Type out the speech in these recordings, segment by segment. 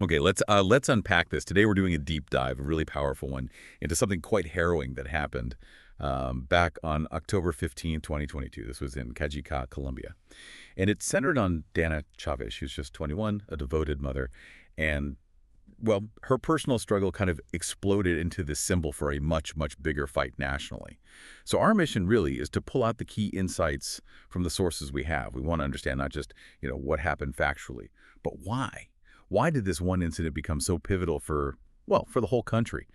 Okay, let's unpack this. Today we're doing a deep dive, a really powerful one, into something quite harrowing that happened back on October 15, 2022. This was in Cajicá, Colombia. And it centered on Danna Chávez. She was just 21, a devoted mother. And, well, her personal struggle kind of exploded into this symbol for a much, much bigger fight nationally. So our mission really is to pull out the key insights from the sources we have. We want to understand not just, what happened factually, but why. Why did this one incident become so pivotal for the whole country?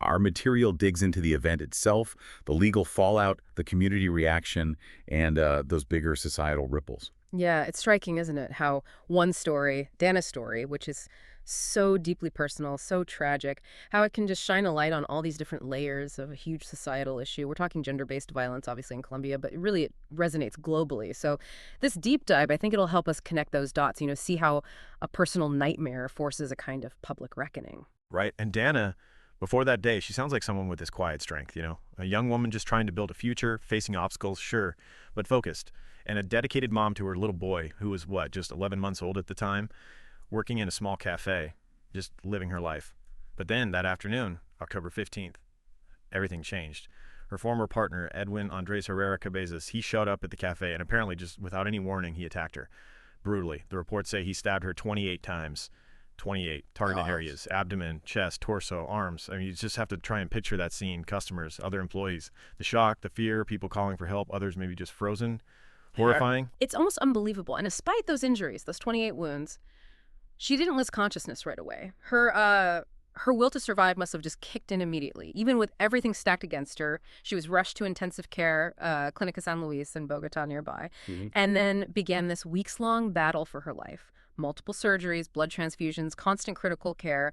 Our material digs into the event itself, the legal fallout, the community reaction, and those bigger societal ripples. Yeah, it's striking, isn't it? How one story, Danna's story, which is so deeply personal, so tragic, how it can just shine a light on all these different layers of a huge societal issue. We're talking gender-based violence, obviously, in Colombia, but it resonates globally. So this deep dive, I think it'll help us connect those dots, see how a personal nightmare forces a kind of public reckoning. Right. And Danna, before that day, she sounds like someone with this quiet strength, a young woman just trying to build a future, facing obstacles, sure, but focused. And a dedicated mom to her little boy, who was, just 11 months old at the time, working in a small cafe, just living her life. But then that afternoon, October 15th, everything changed. Her former partner, Edwin Andres Herrera Cabezas, he showed up at the cafe and apparently just without any warning, he attacked her brutally. The reports say he stabbed her 28 times. 28 targeted areas: abdomen, chest, torso, arms. I mean, you just have to try and picture that scene. Customers, other employees, the shock, the fear, people calling for help, others maybe just frozen. Horrifying. It's almost unbelievable. And despite those injuries, those 28 wounds, she didn't lose consciousness right away. Her will to survive must have just kicked in immediately. Even with everything stacked against her, she was rushed to intensive care, Clínica San Luis in Bogotá nearby, and then began this weeks-long battle for her life. Multiple surgeries, blood transfusions, constant critical care.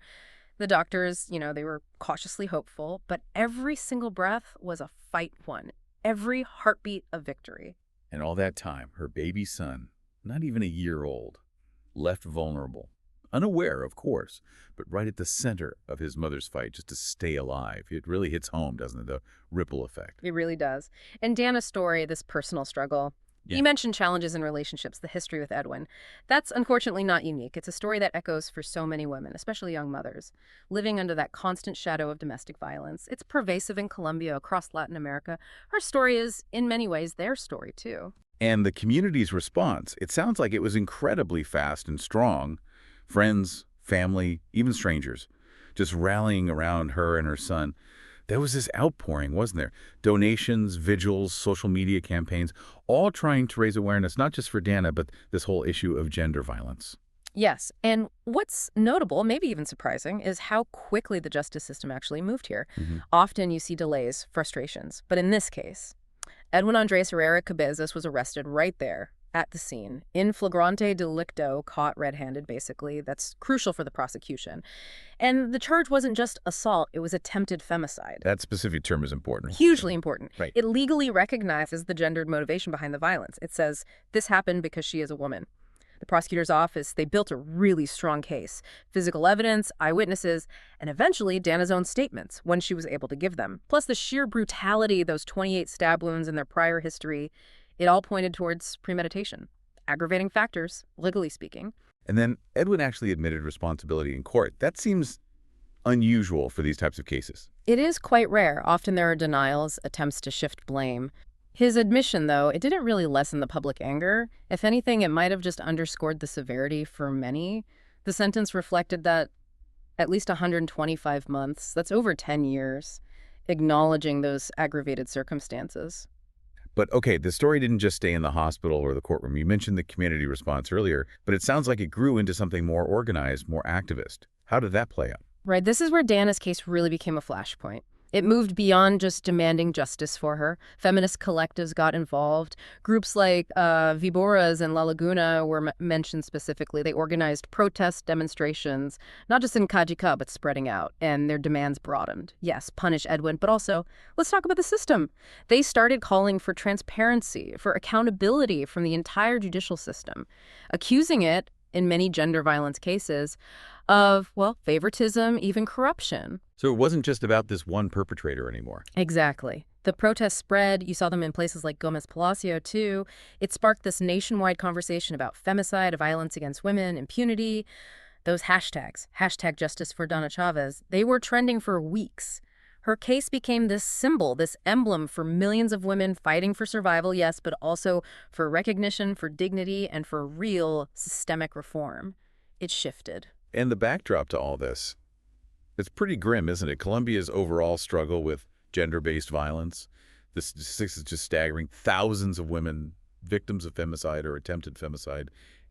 The doctors, they were cautiously hopeful, but every single breath was a fight won. Every heartbeat a victory. And all that time, her baby son, not even a year old, left vulnerable. Unaware, of course, but right at the center of his mother's fight just to stay alive. It really hits home, doesn't it? The ripple effect. It really does. And Danna's story, this personal struggle, You mentioned challenges in relationships, the history with Edwin. That's unfortunately not unique. It's a story that echoes for so many women, especially young mothers, living under that constant shadow of domestic violence. It's pervasive in Colombia, across Latin America. Her story is, in many ways, their story, too. And the community's response, it sounds like it was incredibly fast and strong. Friends, family, even strangers, just rallying around her and her son. There was this outpouring, wasn't there? Donations, vigils, social media campaigns, all trying to raise awareness, not just for Danna, but this whole issue of gender violence. Yes, and what's notable, maybe even surprising, is how quickly the justice system actually moved here. Often you see delays, frustrations, but in this case, Edwin Andres Herrera Cabezas was arrested right there at the scene, in flagrante delicto, caught red-handed, basically. That's crucial for the prosecution. And the charge wasn't just assault, it was attempted femicide. That specific term is important. Hugely important. Right. It legally recognizes the gendered motivation behind the violence. It says, this happened because she is a woman. The prosecutor's office, they built a really strong case. Physical evidence, eyewitnesses, and eventually Danna's own statements, when she was able to give them. Plus the sheer brutality, those 28 stab wounds and their prior history, it all pointed towards premeditation. Aggravating factors, legally speaking. And then Edwin actually admitted responsibility in court. That seems unusual for these types of cases. It is quite rare. Often there are denials, attempts to shift blame. His admission, though, it didn't really lessen the public anger. If anything, it might have just underscored the severity for many. The sentence reflected that at least 125 months, that's over 10 years, acknowledging those aggravated circumstances. But okay, the story didn't just stay in the hospital or the courtroom. You mentioned the community response earlier, but it sounds like it grew into something more organized, more activist. How did that play out? Right, this is where Danna's case really became a flashpoint. It moved beyond just demanding justice for her. Feminist collectives got involved. Groups like Víboras and La Laguna were mentioned specifically. They organized protest demonstrations, not just in Cajicá, but spreading out, and their demands broadened. Yes, punish Edwin, but also, let's talk about the system. They started calling for transparency, for accountability from the entire judicial system, accusing it, in many gender violence cases, of, well, favoritism, even corruption. So it wasn't just about this one perpetrator anymore. Exactly. The protests spread. You saw them in places like Gómez Palacio, too. It sparked this nationwide conversation about femicide, violence against women, impunity. Those hashtags, hashtag justice for Danna Chávez, they were trending for weeks. Her case became this symbol, this emblem for millions of women fighting for survival, yes, but also for recognition, for dignity, and for real systemic reform. It shifted. And the backdrop to all this, it's pretty grim, isn't it? Colombia's overall struggle with gender-based violence. The statistics is just staggering. Thousands of women victims of femicide or attempted femicide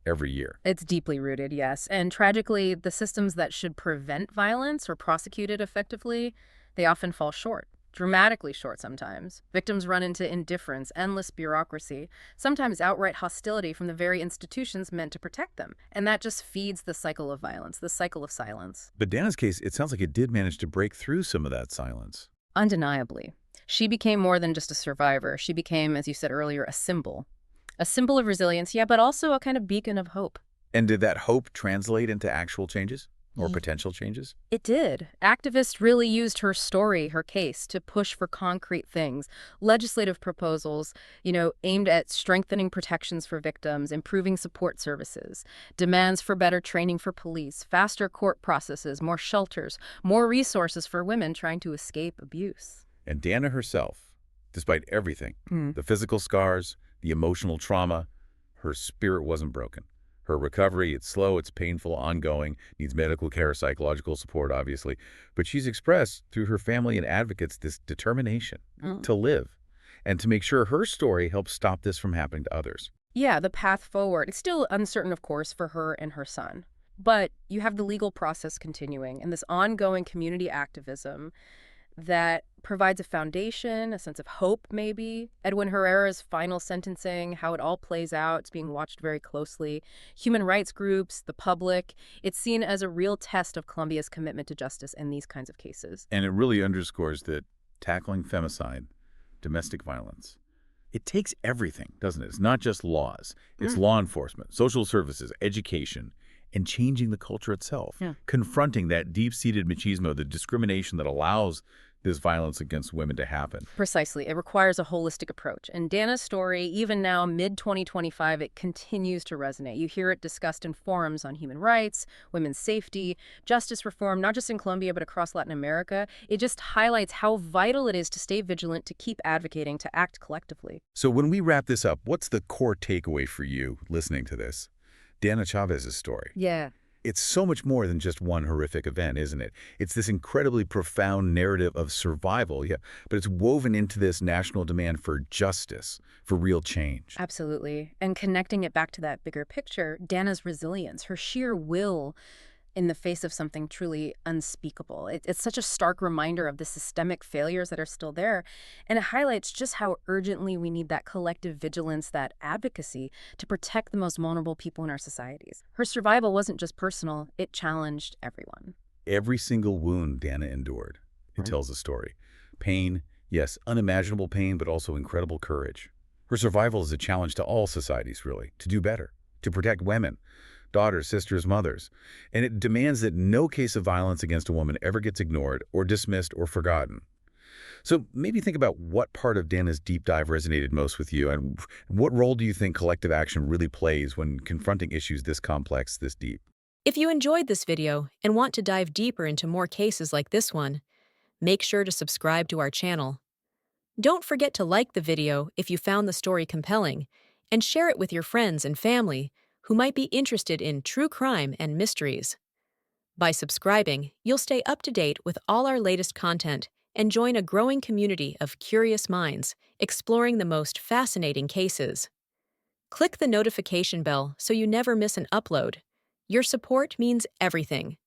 every year. It's deeply rooted, yes. And tragically, the systems that should prevent violence or prosecute it effectively, they often fall short. Dramatically short sometimes. Victims run into indifference, endless bureaucracy, sometimes outright hostility from the very institutions meant to protect them. And that just feeds the cycle of violence, the cycle of silence. But Danna's case, it sounds like it did manage to break through some of that silence. Undeniably. She became more than just a survivor. She became, as you said earlier, a symbol. A symbol of resilience, yeah, but also a kind of beacon of hope. And did that hope translate into actual changes or potential changes? It did. Activists really used her story, her case, to push for concrete things. Legislative proposals, aimed at strengthening protections for victims, improving support services, demands for better training for police, faster court processes, more shelters, more resources for women trying to escape abuse. And Danna herself, despite everything, the physical scars, the emotional trauma, her spirit wasn't broken. Her recovery, it's slow, it's painful, ongoing, needs medical care, psychological support, obviously. But she's expressed through her family and advocates this determination to live and to make sure her story helps stop this from happening to others. Yeah, the path forward. It's still uncertain, of course, for her and her son. But you have the legal process continuing and this ongoing community activism that provides a foundation, a sense of hope, maybe. Edwin Herrera's final sentencing, how it all plays out, it's being watched very closely. Human rights groups, the public, it's seen as a real test of Colombia's commitment to justice in these kinds of cases. And it really underscores that tackling femicide, domestic violence, it takes everything, doesn't it? It's not just laws. It's law enforcement, social services, education, and changing the culture itself. Confronting that deep-seated machismo, the discrimination that allows this violence against women to happen. Precisely. It requires a holistic approach. And Danna's story, even now, mid-2025, it continues to resonate. You hear it discussed in forums on human rights, women's safety, justice reform, not just in Colombia, but across Latin America. It just highlights how vital it is to stay vigilant, to keep advocating, to act collectively. So when we wrap this up, what's the core takeaway for you listening to this? Danna Chávez's story. Yeah. It's so much more than just one horrific event, isn't it? It's this incredibly profound narrative of survival, but it's woven into this national demand for justice, for real change. Absolutely. And connecting it back to that bigger picture, Danna's resilience, her sheer will in the face of something truly unspeakable. It's such a stark reminder of the systemic failures that are still there, and it highlights just how urgently we need that collective vigilance, that advocacy to protect the most vulnerable people in our societies. Her survival wasn't just personal, it challenged everyone. Every single wound Danna endured, it tells a story. Pain, yes, unimaginable pain, but also incredible courage. Her survival is a challenge to all societies, really, to do better, to protect women, daughters, sisters, mothers. And it demands that no case of violence against a woman ever gets ignored or dismissed or forgotten. So maybe think about what part of Danna's deep dive resonated most with you, and what role do you think collective action really plays when confronting issues this complex, this deep? If you enjoyed this video and want to dive deeper into more cases like this one, make sure to subscribe to our channel. Don't forget to like the video if you found the story compelling, and share it with your friends and family who might be interested in true crime and mysteries. By subscribing, you'll stay up to date with all our latest content and join a growing community of curious minds exploring the most fascinating cases. Click the notification bell so you never miss an upload. Your support means everything.